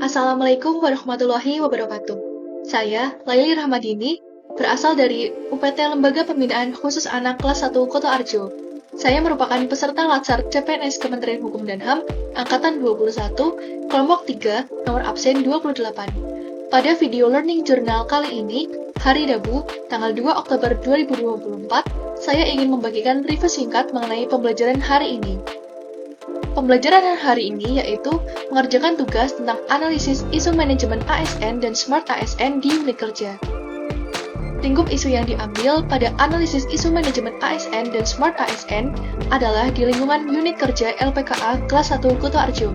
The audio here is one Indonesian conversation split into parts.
Assalamualaikum warahmatullahi wabarakatuh. Saya, Laili Rahmadini, berasal dari UPT Lembaga Pembinaan Khusus Anak kelas 1 Kota Arjo. Saya merupakan peserta Latsar CPNS Kementerian Hukum dan HAM Angkatan 21, kelompok 3, nomor absen 28. Pada video learning journal kali ini, hari Rabu, tanggal 2 Oktober 2024, saya ingin membagikan review singkat mengenai pembelajaran hari ini. Pembelajaran hari ini yaitu mengerjakan tugas tentang analisis isu manajemen ASN dan Smart ASN di unit kerja. Lingkup isu yang diambil pada analisis isu manajemen ASN dan Smart ASN adalah di lingkungan unit kerja LPKA kelas 1 Kuto Arjo.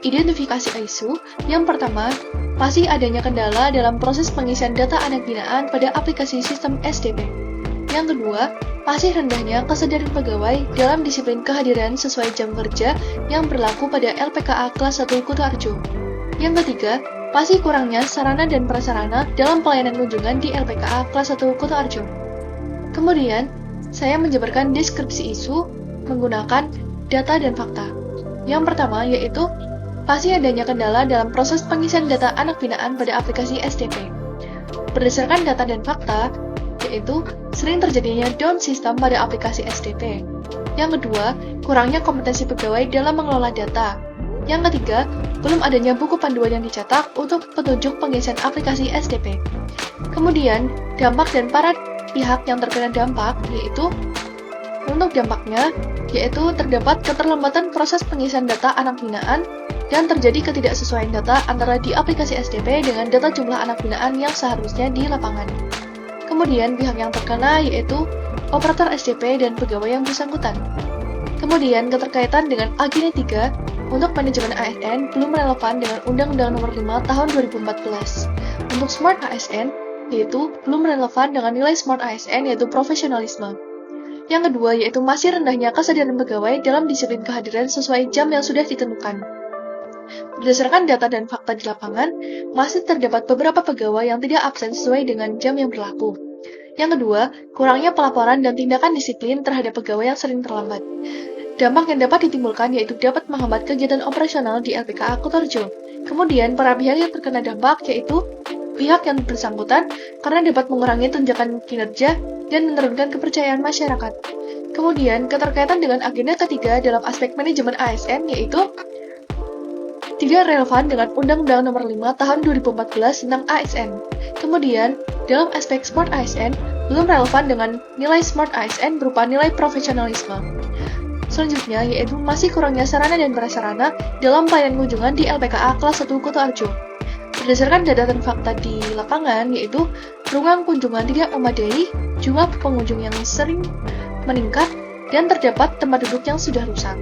Identifikasi isu yang pertama, masih adanya kendala dalam proses pengisian data anak binaan pada aplikasi sistem SDP. Yang kedua, masih rendahnya kesadaran pegawai dalam disiplin kehadiran sesuai jam kerja yang berlaku pada LPKA kelas 1 Kuto Arjo. Yang ketiga, masih kurangnya sarana dan prasarana dalam pelayanan kunjungan di LPKA kelas 1 Kuto Arjo. Kemudian, saya menjabarkan deskripsi isu menggunakan data dan fakta. Yang pertama yaitu, masih adanya kendala dalam proses pengisian data anak binaan pada aplikasi SDP. Berdasarkan data dan fakta, yaitu sering terjadinya down system pada aplikasi SDP. Yang kedua, kurangnya kompetensi pegawai dalam mengelola data. Yang ketiga, belum adanya buku panduan yang dicetak untuk petunjuk pengisian aplikasi SDP. Kemudian, dampak dan para pihak yang terkena dampak, yaitu untuk dampaknya, yaitu terdapat keterlambatan proses pengisian data anak binaan dan terjadi ketidaksesuaian data antara di aplikasi SDP dengan data jumlah anak binaan yang seharusnya di lapangan. Kemudian pihak yang terkena yaitu operator SDP dan pegawai yang bersangkutan. Kemudian keterkaitan dengan agenda 3 untuk manajemen ASN belum relevan dengan Undang-Undang Nomor 5 Tahun 2014. Untuk Smart ASN yaitu belum relevan dengan nilai Smart ASN yaitu profesionalisme. Yang kedua yaitu masih rendahnya kesadaran pegawai dalam disiplin kehadiran sesuai jam yang sudah ditentukan. Berdasarkan data dan fakta di lapangan, masih terdapat beberapa pegawai yang tidak absen sesuai dengan jam yang berlaku. Yang kedua, kurangnya pelaporan dan tindakan disiplin terhadap pegawai yang sering terlambat. Dampak yang dapat ditimbulkan yaitu dapat menghambat kegiatan operasional di LPKA Kuto Arjo. Kemudian, para pihak yang terkena dampak yaitu pihak yang bersangkutan karena dapat mengurangi tunjangan kinerja dan menurunkan kepercayaan masyarakat. Kemudian, keterkaitan dengan agenda ketiga dalam aspek manajemen ASN yaitu tidak relevan dengan Undang-Undang Nomor 5 Tahun 2014 tentang ASN. Kemudian, dalam aspek Smart ASN, belum relevan dengan nilai Smart ASN berupa nilai profesionalisme. Selanjutnya, yaitu masih kurangnya sarana dan prasarana dalam pelayanan kunjungan di LPKA kelas 1 Kuto Arjo. Berdasarkan data dan fakta di lapangan, yaitu ruang kunjungan tidak memadai, jumlah pengunjung yang sering meningkat, dan terdapat tempat duduk yang sudah rusak.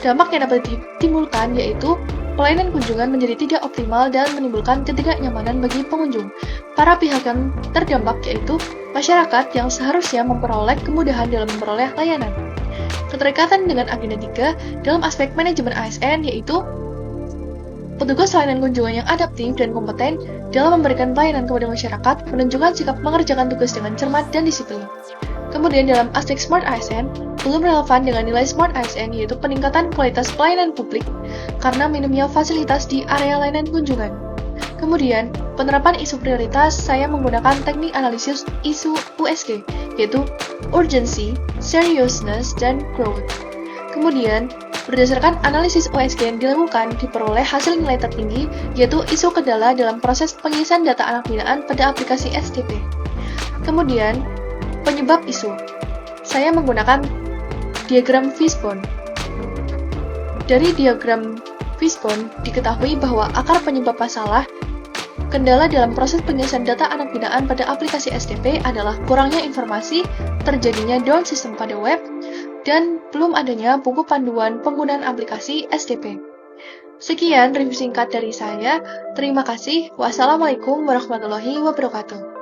Dampak yang dapat ditimbulkan yaitu pelayanan kunjungan menjadi tidak optimal dan menimbulkan ketidaknyamanan bagi pengunjung. Para pihak yang terdampak yaitu masyarakat yang seharusnya memperoleh kemudahan dalam memperoleh layanan. Keterkaitan dengan agenda 3 dalam aspek manajemen ASN yaitu petugas layanan kunjungan yang adaptif dan kompeten dalam memberikan pelayanan kepada masyarakat menunjukkan sikap mengerjakan tugas dengan cermat dan disiplin. Kemudian dalam aspek Smart ASN, belum relevan dengan nilai Smart ASN yaitu peningkatan kualitas pelayanan publik karena minimnya fasilitas di area layanan kunjungan. Kemudian, penerapan isu prioritas saya menggunakan teknik analisis isu USG yaitu Urgency, Seriousness, dan Growth. Kemudian, berdasarkan analisis USG yang dilakukan diperoleh hasil nilai tertinggi yaitu isu kendala dalam proses pengisian data anak binaan pada aplikasi SDP. Kemudian, penyebab isu. Saya menggunakan diagram fishbone. Dari diagram fishbone diketahui bahwa akar penyebab masalah kendala dalam proses pengisian data anak binaan pada aplikasi SDP adalah kurangnya informasi, terjadinya down system pada web, dan belum adanya buku panduan penggunaan aplikasi SDP. Sekian review singkat dari saya. Terima kasih. Wassalamualaikum warahmatullahi wabarakatuh.